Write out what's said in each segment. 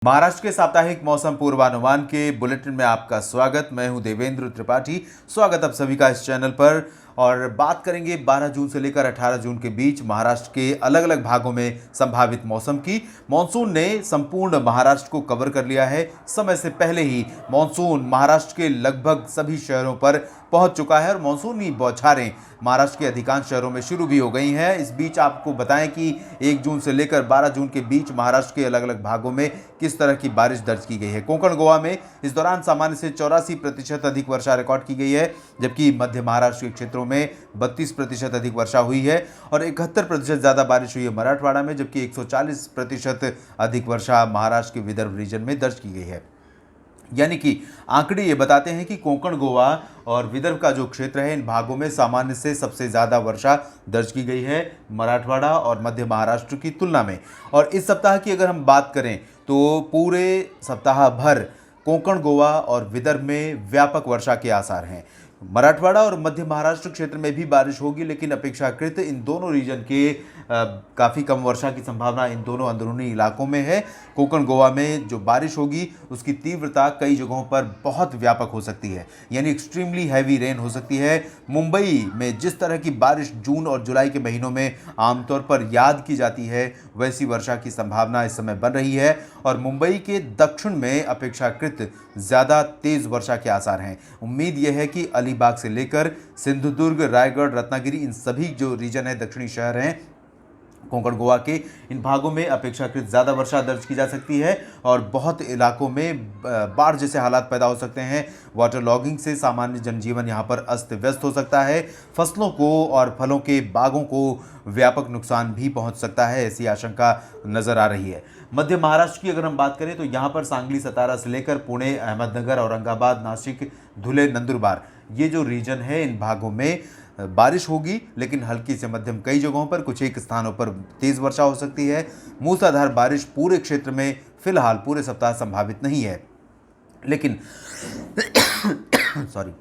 महाराष्ट्र के साप्ताहिक मौसम पूर्वानुमान के बुलेटिन में आपका स्वागत। मैं हूं देवेंद्र त्रिपाठी। स्वागत आप सभी का इस चैनल पर। और बात करेंगे 12 जून से लेकर 18 जून के बीच महाराष्ट्र के अलग अलग भागों में संभावित मौसम की। मॉनसून ने संपूर्ण महाराष्ट्र को कवर कर लिया है। समय से पहले ही मॉनसून महाराष्ट्र के लगभग सभी शहरों पर पहुंच चुका है और मॉनसूनी बौछारें महाराष्ट्र के अधिकांश शहरों में शुरू भी हो गई हैं। इस बीच आपको बताएं कि 1 जून से लेकर 12 जून के बीच महाराष्ट्र के अलग अलग भागों में किस तरह की बारिश दर्ज की गई है। कोंकण गोवा में इस दौरान सामान्य से 84% अधिक वर्षा रिकॉर्ड की गई है, जबकि मध्य महाराष्ट्र के क्षेत्रों में 32% अधिक वर्षा हुई है और 71% ज़्यादा बारिश हुई है मराठवाड़ा में, जबकि 140% अधिक वर्षा महाराष्ट्र के विदर्भ रीजन में दर्ज की गई है। यानी कि आंकड़े ये बताते हैं कि कोंकण गोवा और विदर्भ का जो क्षेत्र है, इन भागों में सामान्य से सबसे ज़्यादा वर्षा दर्ज की गई है मराठवाड़ा और मध्य महाराष्ट्र की तुलना में। और इस सप्ताह की अगर हम बात करें तो पूरे सप्ताह भर कोंकण गोवा और विदर्भ में व्यापक वर्षा के आसार हैं। मराठवाड़ा और मध्य महाराष्ट्र क्षेत्र में भी बारिश होगी, लेकिन अपेक्षाकृत इन दोनों रीजन के काफ़ी कम वर्षा की संभावना इन दोनों अंदरूनी इलाकों में है। कोंकण गोवा में जो बारिश होगी उसकी तीव्रता कई जगहों पर बहुत व्यापक हो सकती है, यानी एक्सट्रीमली हैवी रेन हो सकती है। मुंबई में जिस तरह की बारिश जून और जुलाई के महीनों में आमतौर पर याद की जाती है, वैसी वर्षा की संभावना इस समय बन रही है और मुंबई के दक्षिण में अपेक्षाकृत ज़्यादा तेज़ वर्षा के आसार हैं। उम्मीद यह है कि अलीबाग से लेकर सिंधुदुर्ग, रायगढ़, रत्नागिरी, इन सभी जो रीजन है, दक्षिणी शहर हैं कोंकण गोवा के, इन भागों में अपेक्षाकृत ज़्यादा वर्षा दर्ज की जा सकती है और बहुत इलाकों में बाढ़ जैसे हालात पैदा हो सकते हैं। वाटर लॉगिंग से सामान्य जनजीवन यहाँ पर अस्त व्यस्त हो सकता है। फसलों को और फलों के बागों को व्यापक नुकसान भी पहुँच सकता है, ऐसी आशंका नज़र आ रही है। मध्य महाराष्ट्र की अगर हम बात करें तो यहाँ पर सांगली, सतारा से लेकर पुणे, अहमदनगर, औरंगाबाद, नासिक, धुले, नंदुरबार, ये जो रीजन है, इन भागों में बारिश होगी, लेकिन हल्की से मध्यम कई जगहों पर, कुछ एक स्थानों पर तेज़ वर्षा हो सकती है। मूसलाधार बारिश पूरे क्षेत्र में फिलहाल पूरे सप्ताह संभावित नहीं है, लेकिन सॉरी,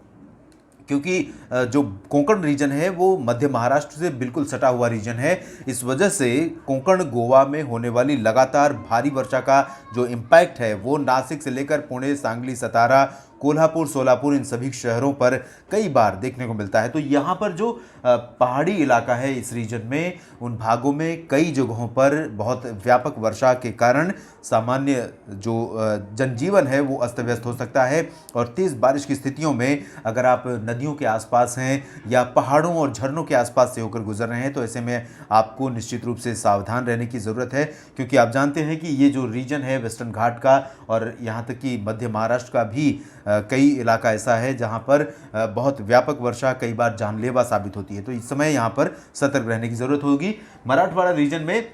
क्योंकि जो कोंकण रीजन है वो मध्य महाराष्ट्र से बिल्कुल सटा हुआ रीजन है। इस वजह से कोंकण गोवा में होने वाली लगातार भारी वर्षा का जो इम्पैक्ट है वो नासिक से लेकर पुणे, सांगली, सतारा, कोल्हापुर, सोलापुर, इन सभी शहरों पर कई बार देखने को मिलता है। तो यहाँ पर जो पहाड़ी इलाका है इस रीजन में, उन भागों में कई जगहों पर बहुत व्यापक वर्षा के कारण सामान्य जो जनजीवन है वो अस्त व्यस्त हो सकता है। और तेज़ बारिश की स्थितियों में अगर आप नदियों के आसपास हैं या पहाड़ों और झरनों के आसपास से होकर गुजर रहे हैं तो ऐसे में आपको निश्चित रूप से सावधान रहने की ज़रूरत है, क्योंकि आप जानते हैं कि ये जो रीजन है वेस्टर्न घाट का और यहाँ तक कि मध्य महाराष्ट्र का भी कई इलाका ऐसा है जहाँ पर बहुत व्यापक वर्षा कई बार जानलेवा साबित होती है। तो इस समय यहाँ पर सतर्क रहने की ज़रूरत होगी। मराठवाड़ा रीजन में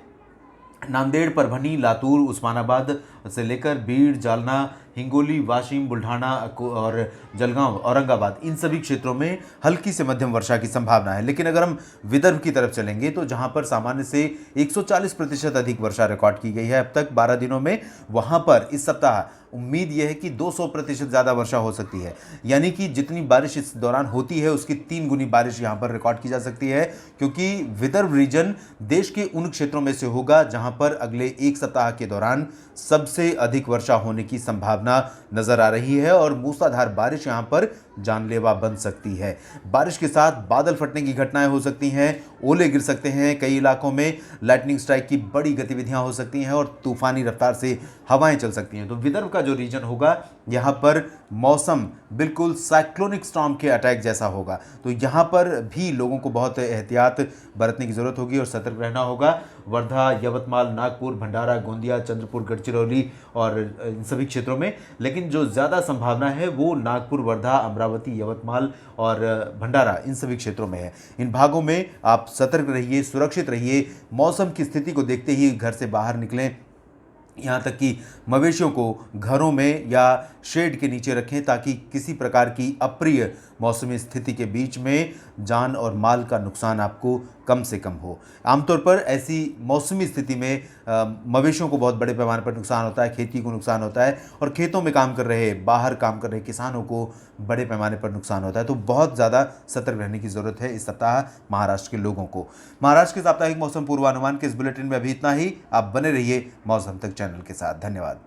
नांदेड़, परभणी, लातूर, उस्मानाबाद से लेकर बीड, जालना, हिंगोली, वाशिम, बुल्ढाना और जलगांव, औरंगाबाद, इन सभी क्षेत्रों में हल्की से मध्यम वर्षा की संभावना है। लेकिन अगर हम विदर्भ की तरफ चलेंगे तो जहां पर सामान्य से 140% अधिक वर्षा रिकॉर्ड की गई है अब तक 12 दिनों में, वहां पर इस सप्ताह उम्मीद यह है कि 200% ज़्यादा वर्षा हो सकती है। यानी कि जितनी बारिश इस दौरान होती है उसकी 3 गुनी बारिश यहाँ पर रिकॉर्ड की जा सकती है, क्योंकि विदर्भ रीजन देश के उन क्षेत्रों में से होगा जहाँ पर अगले एक सप्ताह के दौरान सबसे अधिक वर्षा होने की संभावना नजर आ रही है और मूसलाधार बारिश यहां पर जानलेवा बन सकती है। बारिश के साथ बादल फटने की घटनाएं हो सकती हैं, ओले गिर सकते हैं, कई इलाकों में लाइटनिंग स्ट्राइक की बड़ी गतिविधियां हो सकती हैं और तूफानी रफ्तार से हवाएं चल सकती हैं। तो विदर्भ का जो रीजन होगा यहाँ पर मौसम बिल्कुल साइक्लोनिक स्टॉर्म के अटैक जैसा होगा। तो यहाँ पर भी लोगों को बहुत एहतियात बरतने की ज़रूरत होगी और सतर्क रहना होगा। वर्धा, यवतमाल, नागपुर, भंडारा, गोंदिया, चंद्रपुर, गढ़चिरौली और इन सभी क्षेत्रों में, लेकिन जो ज़्यादा संभावना है वो नागपुर, वर्धा, अमरावती, यवतमाल और भंडारा, इन सभी क्षेत्रों में है। इन भागों में आप सतर्क रहिए, सुरक्षित रहिए, मौसम की स्थिति को देखते ही घर से बाहर निकलें। यहाँ तक कि मवेशियों को घरों में या शेड के नीचे रखें ताकि किसी प्रकार की अप्रिय मौसमी स्थिति के बीच में जान और माल का नुकसान आपको कम से कम हो। आमतौर पर ऐसी मौसमी स्थिति में मवेशियों को बहुत बड़े पैमाने पर नुकसान होता है, खेती को नुकसान होता है और खेतों में काम कर रहे, बाहर काम कर रहे किसानों को बड़े पैमाने पर नुकसान होता है। तो बहुत ज़्यादा सतर्क रहने की ज़रूरत है इस सप्ताह महाराष्ट्र के लोगों को। महाराष्ट्र के साप्ताहिक मौसम पूर्वानुमान के इस बुलेटिन में अभी इतना ही। आप बने रहिए मौसम तक चैनल के साथ। धन्यवाद।